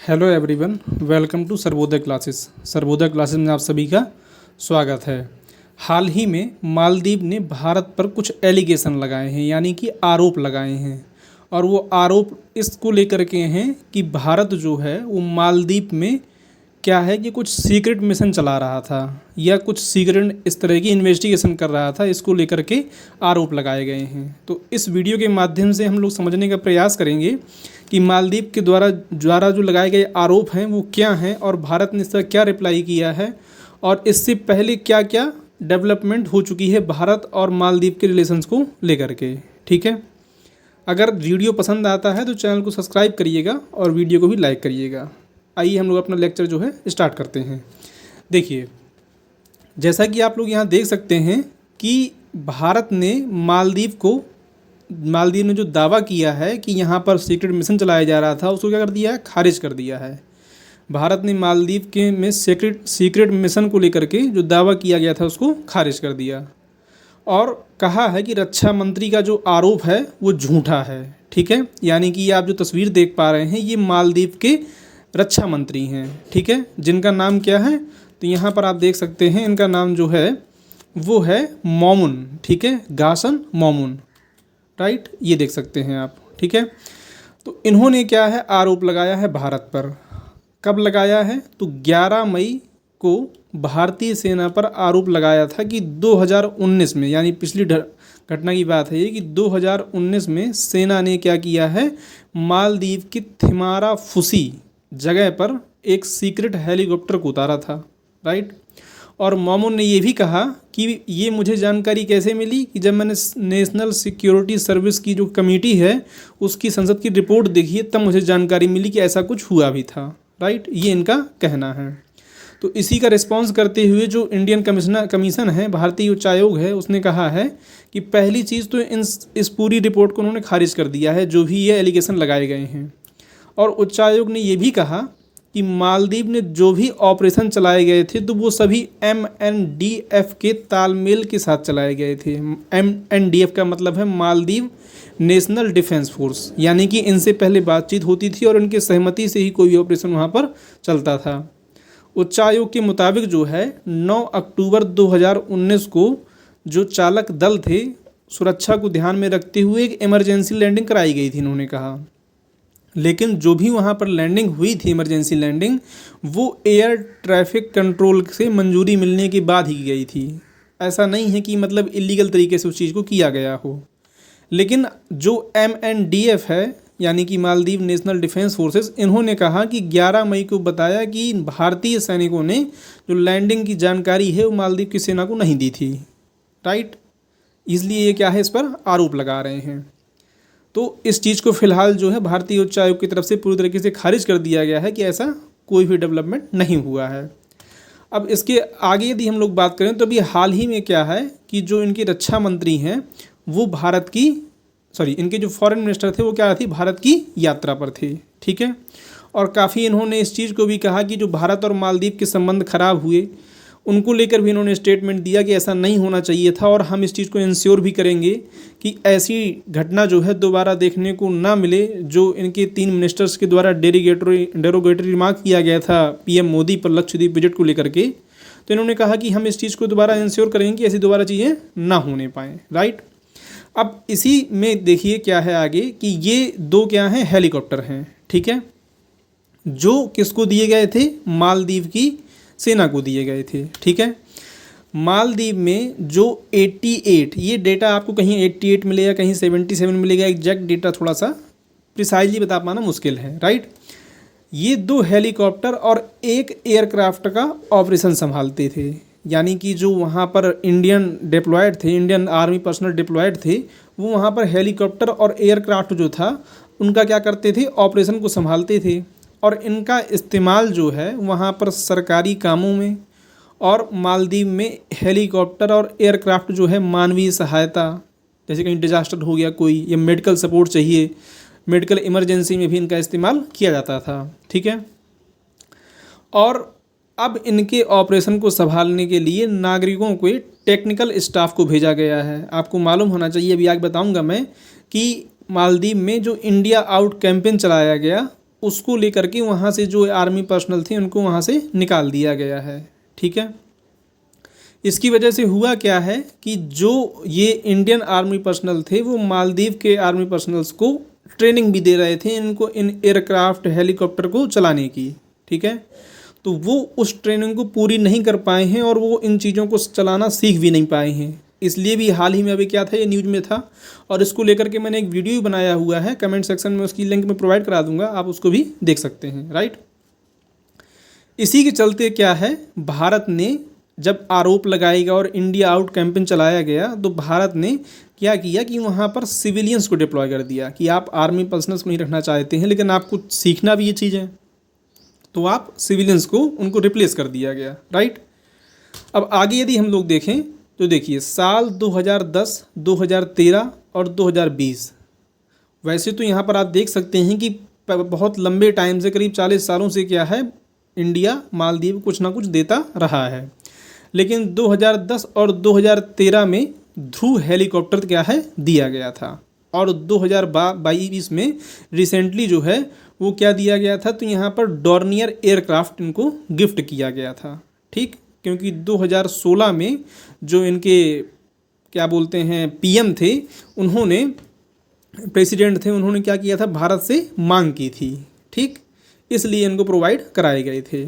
Hello everyone, welcome to Sarvodaya classes. Sarvodaya classes में आप सभी का स्वागत है। हाल ही में मालदीव ने भारत पर कुछ एलिगेशन लगाए हैं, यानी कि आरोप लगाए हैं। और वो आरोप इसको लेकर के हैं कि भारत जो है वो मालदीव में क्या है कि कुछ सीक्रेट मिशन चला रहा था या कुछ सीक्रेट इस तरह की इन्वेस्टिगेशन कर रहा था। इसको लेकर के आरोप लगाए गए हैं। तो इस वीडियो के माध्यम से हम लोग समझने का प्रयास करेंगे कि मालदीव के द्वारा जो लगाए गए आरोप हैं वो क्या हैं और भारत ने इसका क्या रिप्लाई किया है और इससे पहले क्या क्या डेवलपमेंट हो चुकी है भारत और मालदीव के रिलेशंस को लेकर के। ठीक है, अगर वीडियो पसंद आता है तो चैनल को सब्सक्राइब करिएगा और वीडियो को भी लाइक करिएगा। आइए हम लोग अपना लेक्चर जो है स्टार्ट करते हैं। देखिए, जैसा कि आप लोग यहाँ देख सकते हैं कि भारत ने मालदीव ने जो दावा किया है कि यहाँ पर सीक्रेट मिशन चलाया जा रहा था, उसको क्या कर दिया है, खारिज कर दिया है। भारत ने मालदीव के में सीक्रेट मिशन को लेकर के जो दावा किया गया था उसको खारिज कर दिया और कहा है कि रक्षा मंत्री का जो आरोप है वो झूठा है। ठीक है, यानी कि आप जो तस्वीर देख पा रहे हैं ये मालदीव के रक्षा मंत्री हैं। ठीक है, जिनका नाम क्या है, तो यहाँ पर आप देख सकते हैं इनका नाम जो है वो है मोमुन। ठीक है, गासन मोमुन, राइट, ये देख सकते हैं आप। ठीक है, तो इन्होंने क्या है आरोप लगाया है भारत पर। कब लगाया है, तो 11 मई को भारतीय सेना पर आरोप लगाया था कि 2019 में, यानी पिछली घटना की बात है ये, कि 2019 में सेना ने क्या किया है, मालदीव की थिमारा फुसी जगह पर एक सीक्रेट हेलीकॉप्टर को उतारा था। राइट, और मोमुन ने ये भी कहा कि ये मुझे जानकारी कैसे मिली कि जब मैंने नेशनल सिक्योरिटी सर्विस की जो कमेटी है उसकी संसद की रिपोर्ट देखी है तब मुझे जानकारी मिली कि ऐसा कुछ हुआ भी था। राइट, ये इनका कहना है। तो इसी का रिस्पांस करते हुए जो इंडियन कमीशन है, भारतीय उच्चायोग है, उसने कहा है कि पहली चीज़ तो इस पूरी रिपोर्ट को उन्होंने खारिज कर दिया है जो भी ये एलिगेशन लगाए गए हैं। और उच्चायोग ने ये भी कहा कि मालदीव ने जो भी ऑपरेशन चलाए गए थे तो वो सभी MNDF के तालमेल के साथ चलाए गए थे। MNDF का मतलब है मालदीव नेशनल डिफेंस फोर्स, यानी कि इनसे पहले बातचीत होती थी और इनके सहमति से ही कोई भी ऑपरेशन वहाँ पर चलता था। उच्चायोग के मुताबिक जो है 9 अक्टूबर 2019 को जो चालक दल थे, सुरक्षा को ध्यान में रखते हुए एक इमरजेंसी लैंडिंग कराई गई थी, इन्होंने कहा। लेकिन जो भी वहाँ पर लैंडिंग हुई थी, इमरजेंसी लैंडिंग, वो एयर ट्रैफिक कंट्रोल से मंजूरी मिलने के बाद ही की गई थी। ऐसा नहीं है कि मतलब इलीगल तरीके से उस चीज़ को किया गया हो। लेकिन जो MNDF है, यानी कि मालदीव नेशनल डिफेंस फोर्सेस, इन्होंने कहा कि 11 मई को बताया कि भारतीय सैनिकों ने जो लैंडिंग की जानकारी है वो मालदीव की सेना को नहीं दी थी। राइट, इसलिए ये क्या है, इस पर आरोप लगा रहे हैं। तो इस चीज़ को फिलहाल जो है भारतीय उच्चायोग की तरफ से पूरी तरीके से खारिज कर दिया गया है कि ऐसा कोई भी डेवलपमेंट नहीं हुआ है। अब इसके आगे यदि हम लोग बात करें तो अभी हाल ही में क्या है कि जो इनके रक्षा मंत्री हैं वो इनके जो फॉरेन मिनिस्टर थे वो क्या थी, भारत की यात्रा पर थे। ठीक है, और काफ़ी इन्होंने इस चीज़ को भी कहा कि जो भारत और मालदीव के संबंध खराब हुए उनको लेकर भी इन्होंने स्टेटमेंट दिया कि ऐसा नहीं होना चाहिए था और हम इस चीज़ को इंश्योर भी करेंगे कि ऐसी घटना जो है दोबारा देखने को ना मिले। जो इनके 3 मिनिस्टर्स के द्वारा डेरोगेटरी रिमार्क किया गया था PM मोदी पर लक्षद्वीप विजिट को लेकर के, तो इन्होंने कहा कि हम इस चीज़ को दोबारा इंश्योर करेंगे कि ऐसी दोबारा चीज़ें ना होने पाएँ। राइट, अब इसी में देखिए क्या है आगे कि ये 2 क्या हैं, हेलीकॉप्टर हैं। ठीक है, जो किसको दिए गए थे, मालदीव की सेना को दिए गए थे। ठीक है, मालदीव में जो 88, ये डेटा आपको कहीं 88 मिलेगा, कहीं 77 मिलेगा, एग्जैक्ट डेटा थोड़ा सा प्रिसाइजली बता पाना मुश्किल है। राइट, ये 2 हेलीकॉप्टर और 1 एयरक्राफ्ट का ऑपरेशन संभालते थे, यानी कि जो वहाँ पर इंडियन आर्मी पर्सनल डिप्लॉयड थे वो वहाँ पर हेलीकॉप्टर और एयरक्राफ्ट जो था उनका क्या करते थे, ऑपरेशन को संभालते थे। और इनका इस्तेमाल जो है वहाँ पर सरकारी कामों में और मालदीव में हेलीकॉप्टर और एयरक्राफ्ट जो है मानवीय सहायता, जैसे कहीं डिजास्टर हो गया कोई या मेडिकल सपोर्ट चाहिए, मेडिकल इमरजेंसी में भी इनका इस्तेमाल किया जाता था। ठीक है, और अब इनके ऑपरेशन को संभालने के लिए नागरिकों को टेक्निकल स्टाफ को भेजा गया है। आपको मालूम होना चाहिए, अभी आगे बताऊंगा मैं, कि मालदीव में जो इंडिया आउट कैंपेन चलाया गया उसको लेकर के वहाँ से जो आर्मी पर्सनल थे उनको वहाँ से निकाल दिया गया है। ठीक है, इसकी वजह से हुआ क्या है कि जो ये इंडियन आर्मी पर्सनल थे वो मालदीव के आर्मी पर्सनल्स को ट्रेनिंग भी दे रहे थे इनको इन एयरक्राफ्ट हेलीकॉप्टर को चलाने की। ठीक है, तो वो उस ट्रेनिंग को पूरी नहीं कर पाए हैं और वो इन चीज़ों को चलाना सीख भी नहीं पाए हैं। इसलिए भी हाल ही में अभी क्या था, ये न्यूज़ में था और इसको लेकर के मैंने एक वीडियो भी बनाया हुआ है, कमेंट सेक्शन में उसकी लिंक मैं प्रोवाइड करा दूंगा, आप उसको भी देख सकते हैं। राइट, इसी के चलते क्या है, भारत ने जब आरोप लगाएगा और इंडिया आउट कैंपेन चलाया गया तो भारत ने क्या किया कि वहाँ पर सिविलियंस को डिप्लॉय कर दिया कि आप आर्मी पर्सनल्स को नहीं रखना चाहते हैं लेकिन आपको सीखना भी ये चीज़ें, तो आप सिविलियंस को उनको रिप्लेस कर दिया गया। राइट, अब आगे यदि हम लोग देखें तो देखिए साल 2010, 2013 और 2020, वैसे तो यहाँ पर आप देख सकते हैं कि बहुत लंबे टाइम से करीब 40 सालों से क्या है, इंडिया मालदीव कुछ ना कुछ देता रहा है, लेकिन 2010 और 2013 में ध्रुव हेलीकॉप्टर क्या है दिया गया था और 2022 में रिसेंटली जो है वो क्या दिया गया था, तो यहाँ पर डॉर्नियर एयरक्राफ्ट इनको गिफ्ट किया गया था। ठीक, क्योंकि 2016 में जो इनके क्या बोलते हैं पीएम थे, उन्होंने प्रेसिडेंट थे, उन्होंने क्या किया था, भारत से मांग की थी। ठीक, इसलिए इनको प्रोवाइड कराए गए थे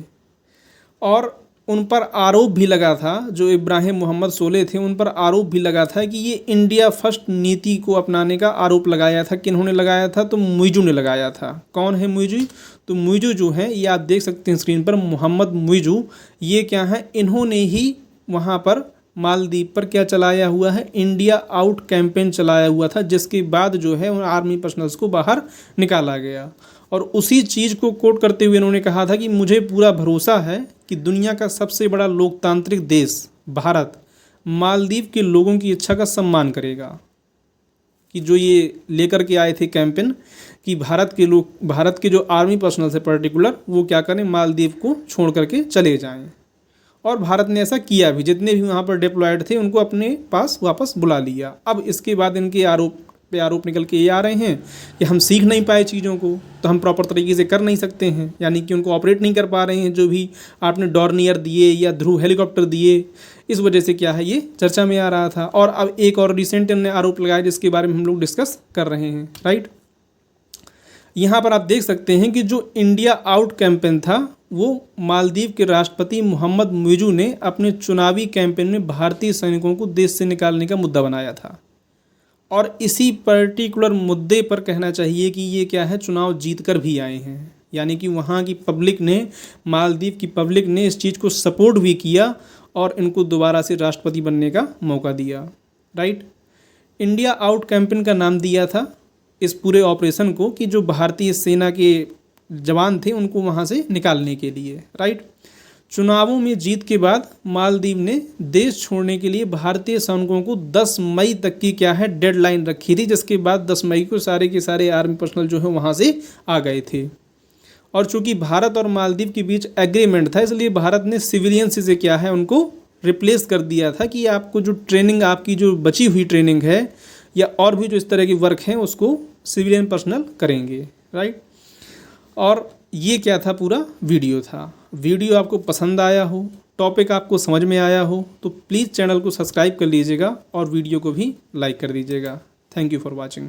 और उन पर आरोप भी लगा था, जो इब्राहिम मोहम्मद सोले थे उन पर आरोप भी लगा था कि ये इंडिया फर्स्ट नीति को अपनाने का आरोप लगाया था। किन्होंने लगाया था, तो मुइजू ने लगाया था। कौन है मुइजू, तो मुइजू जो है ये आप देख सकते हैं स्क्रीन पर, मोहम्मद मुइजू, ये क्या है, इन्होंने ही वहाँ पर मालदीव पर क्या चलाया हुआ है, इंडिया आउट कैंपेन चलाया हुआ था, जिसके बाद जो है उन आर्मी पर्सनल्स को बाहर निकाला गया। और उसी चीज़ को कोट करते हुए इन्होंने कहा था कि मुझे पूरा भरोसा है कि दुनिया का सबसे बड़ा लोकतांत्रिक देश भारत मालदीव के लोगों की इच्छा का सम्मान करेगा, कि जो ये लेकर के आए थे कैंपेन कि भारत के लोग, भारत के जो आर्मी पर्सनल है पर्टिकुलर, वो क्या करें, मालदीव को छोड़ करके चले जाएं। और भारत ने ऐसा किया भी, जितने भी वहाँ पर डिप्लॉयड थे उनको अपने पास वापस बुला लिया। अब इसके बाद इनके आरोप निकल के ये आ रहे हैं कि हम सीख नहीं पाए चीज़ों को, तो हम प्रॉपर तरीके से कर नहीं सकते हैं, यानी कि उनको ऑपरेट नहीं कर पा रहे हैं जो भी आपने डॉर्नियर दिए या ध्रुव हेलीकॉप्टर दिए। इस वजह से क्या है, ये चर्चा में आ रहा था। और अब एक और रिसेंट इन्होंने आरोप लगाया जिसके बारे में हम लोग डिस्कस कर रहे हैं। राइट, यहाँ पर आप देख सकते हैं कि जो इंडिया आउट कैंपेन था वो मालदीव के राष्ट्रपति मोहम्मद मुइजू ने अपने चुनावी कैंपेन में भारतीय सैनिकों को देश से निकालने का मुद्दा बनाया था। और इसी पर्टिकुलर मुद्दे पर कहना चाहिए कि ये क्या है, चुनाव जीत कर भी आए हैं, यानी कि वहाँ की पब्लिक ने, मालदीव की पब्लिक ने इस चीज़ को सपोर्ट भी किया और इनको दोबारा से राष्ट्रपति बनने का मौका दिया। राइट, इंडिया आउट कैंपेन का नाम दिया था इस पूरे ऑपरेशन को कि जो भारतीय सेना के जवान थे उनको वहाँ से निकालने के लिए। राइट, चुनावों में जीत के बाद मालदीव ने देश छोड़ने के लिए भारतीय सैनिकों को 10 मई तक की क्या है डेडलाइन रखी थी, जिसके बाद 10 मई को सारे के सारे आर्मी पर्सनल जो है वहाँ से आ गए थे। और चूंकि भारत और मालदीव के बीच एग्रीमेंट था, इसलिए भारत ने सिविलियंस से क्या है उनको रिप्लेस कर दिया था कि आपको जो ट्रेनिंग, आपकी जो बची हुई ट्रेनिंग है या और भी जो इस तरह की वर्क हैं उसको सिविलियन पर्सनल करेंगे। राइट, और ये क्या था, पूरा वीडियो था। वीडियो आपको पसंद आया हो, टॉपिक आपको समझ में आया हो तो प्लीज़ चैनल को सब्सक्राइब कर लीजिएगा और वीडियो को भी लाइक कर दीजिएगा। Thank you for watching.